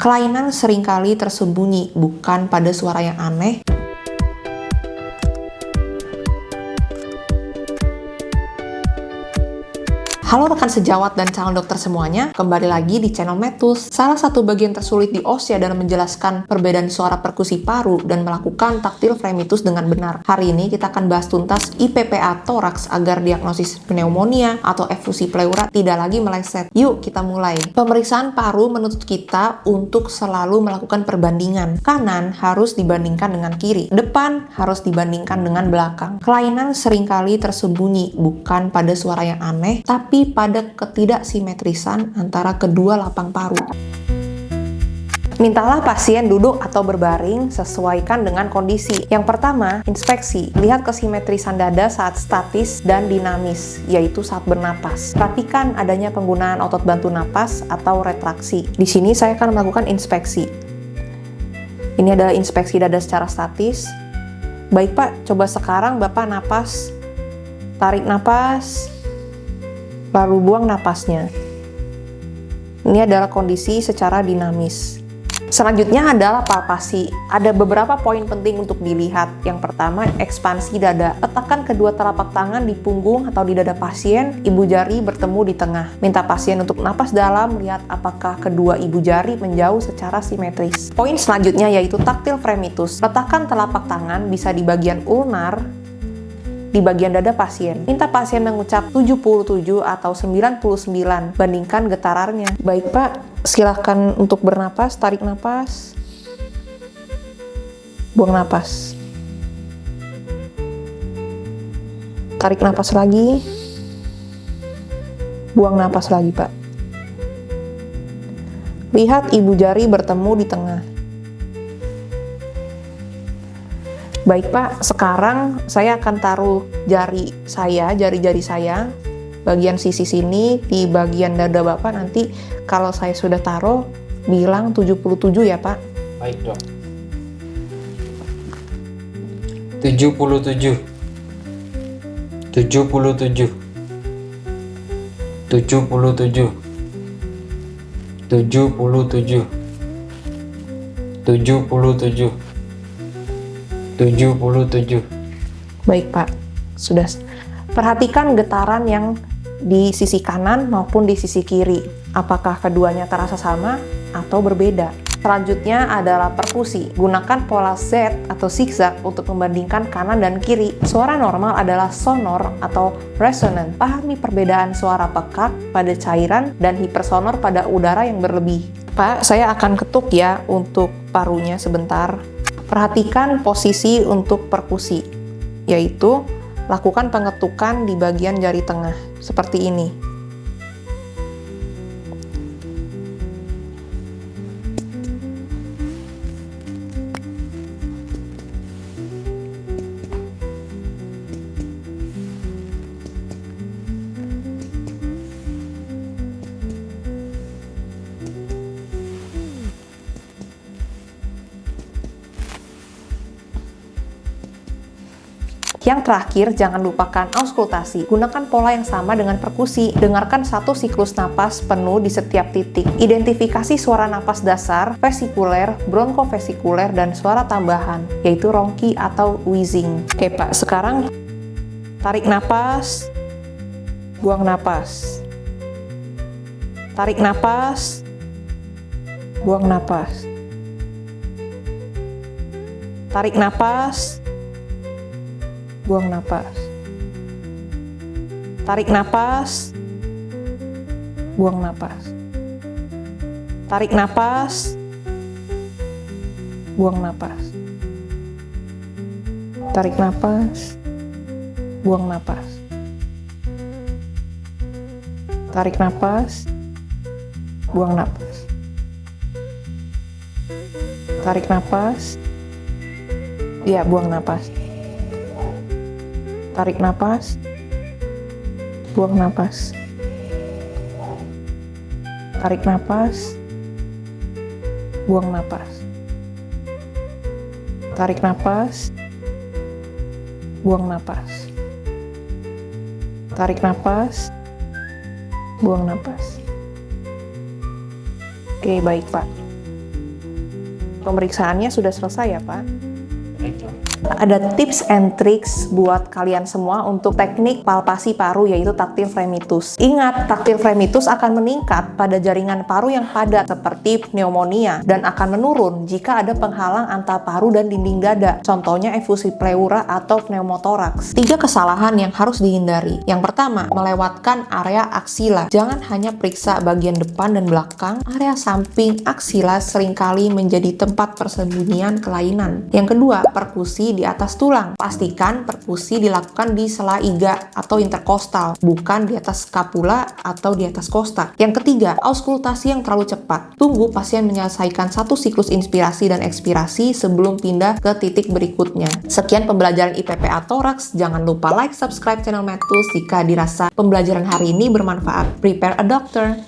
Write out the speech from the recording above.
Kelainan seringkali tersembunyi, bukan pada suara yang aneh, Halo rekan sejawat dan calon dokter semuanya, kembali lagi di channel Metus. Salah satu bagian tersulit di OSYA dalam menjelaskan perbedaan suara perkusi paru dan melakukan taktil fremitus dengan benar. Hari ini kita akan bahas tuntas IPPA toraks agar diagnosis pneumonia atau efusi pleura tidak lagi meleset. Yuk kita mulai. Pemeriksaan paru menuntut kita untuk selalu melakukan perbandingan. Kanan harus dibandingkan dengan kiri, depan harus dibandingkan dengan belakang. Kelainan seringkali tersembunyi, bukan pada suara yang aneh, tapi pada ketidaksimetrisan antara kedua lapang paru. Mintalah pasien duduk atau berbaring sesuaikan dengan kondisi. Yang pertama, inspeksi. Lihat kesimetrisan dada saat statis dan dinamis, yaitu saat bernapas. Perhatikan adanya penggunaan otot bantu napas atau retraksi. Di sini saya akan melakukan inspeksi. Ini adalah inspeksi dada secara statis. Baik Pak, coba sekarang Bapak napas. Tarik napas, lalu buang napasnya. Ini adalah kondisi secara dinamis. Selanjutnya adalah palpasi. Ada beberapa poin penting untuk dilihat. Yang pertama, ekspansi dada. Letakkan kedua telapak tangan di punggung atau di dada pasien, ibu jari bertemu di tengah. Minta pasien untuk napas dalam, lihat apakah kedua ibu jari menjauh secara simetris. Poin selanjutnya yaitu taktil fremitus. Letakkan telapak tangan bisa di bagian ulnar, di bagian dada pasien. Minta pasien mengucap 77 atau 99, bandingkan getarannya. Baik Pak, silahkan untuk bernapas, tarik napas, buang napas. Tarik napas lagi, buang napas lagi Pak. Lihat ibu jari bertemu di tengah. Baik Pak, sekarang saya akan taruh jari-jari saya, bagian sisi sini di bagian dada Bapak. Nanti kalau saya sudah taruh, bilang 77 ya Pak. Baik dok. 77 77 77 77 77 77. Baik Pak, sudah. Perhatikan getaran yang di sisi kanan maupun di sisi kiri. Apakah keduanya terasa sama atau berbeda? Selanjutnya adalah perkusi. Gunakan pola Z atau zigzag untuk membandingkan kanan dan kiri. Suara normal adalah sonor atau resonant. Pahami perbedaan suara pekak pada cairan dan hipersonor pada udara yang berlebih. Pak, saya akan ketuk ya untuk parunya sebentar. Perhatikan posisi untuk perkusi, yaitu lakukan pengetukan di bagian jari tengah, seperti ini. Yang terakhir, jangan lupakan auskultasi. Gunakan pola yang sama dengan perkusi. Dengarkan satu siklus napas penuh di setiap titik. Identifikasi suara napas dasar, vesikuler, bronkofesikuler, dan suara tambahan, yaitu ronki atau wheezing. Oke Pak, sekarang tarik napas, buang napas. Tarik napas, buang napas. Tarik napas, buang napas. Tarik napas, buang napas. Tarik napas, buang napas. Tarik napas, buang napas. Tarik napas, buang napas. Tarik napas, ya buang napas. Tarik napas, buang napas. Tarik napas, buang napas. Tarik napas, buang napas. Tarik napas, buang napas. Oke, baik Pak. Pemeriksaannya sudah selesai ya, Pak? Ada tips and tricks buat kalian semua untuk teknik palpasi paru, yaitu taktil fremitus. Ingat, taktil fremitus akan meningkat pada jaringan paru yang padat seperti pneumonia dan akan menurun jika ada penghalang antara paru dan dinding dada, contohnya efusi pleura atau pneumotoraks. 3 kesalahan yang harus dihindari. Yang pertama, melewatkan area aksila. Jangan hanya periksa bagian depan dan belakang, area samping aksila seringkali menjadi tempat persembunyian kelainan. Yang kedua, perkusi di atas tulang. Pastikan perkusi dilakukan di sela iga atau interkostal, bukan di atas scapula atau di atas kosta. Yang ketiga, auskultasi yang terlalu cepat. Tunggu pasien menyelesaikan satu siklus inspirasi dan ekspirasi sebelum pindah ke titik berikutnya. Sekian pembelajaran IPPA Toraks. Jangan lupa like, subscribe channel Med Tools jika dirasa pembelajaran hari ini bermanfaat. Prepare a doctor.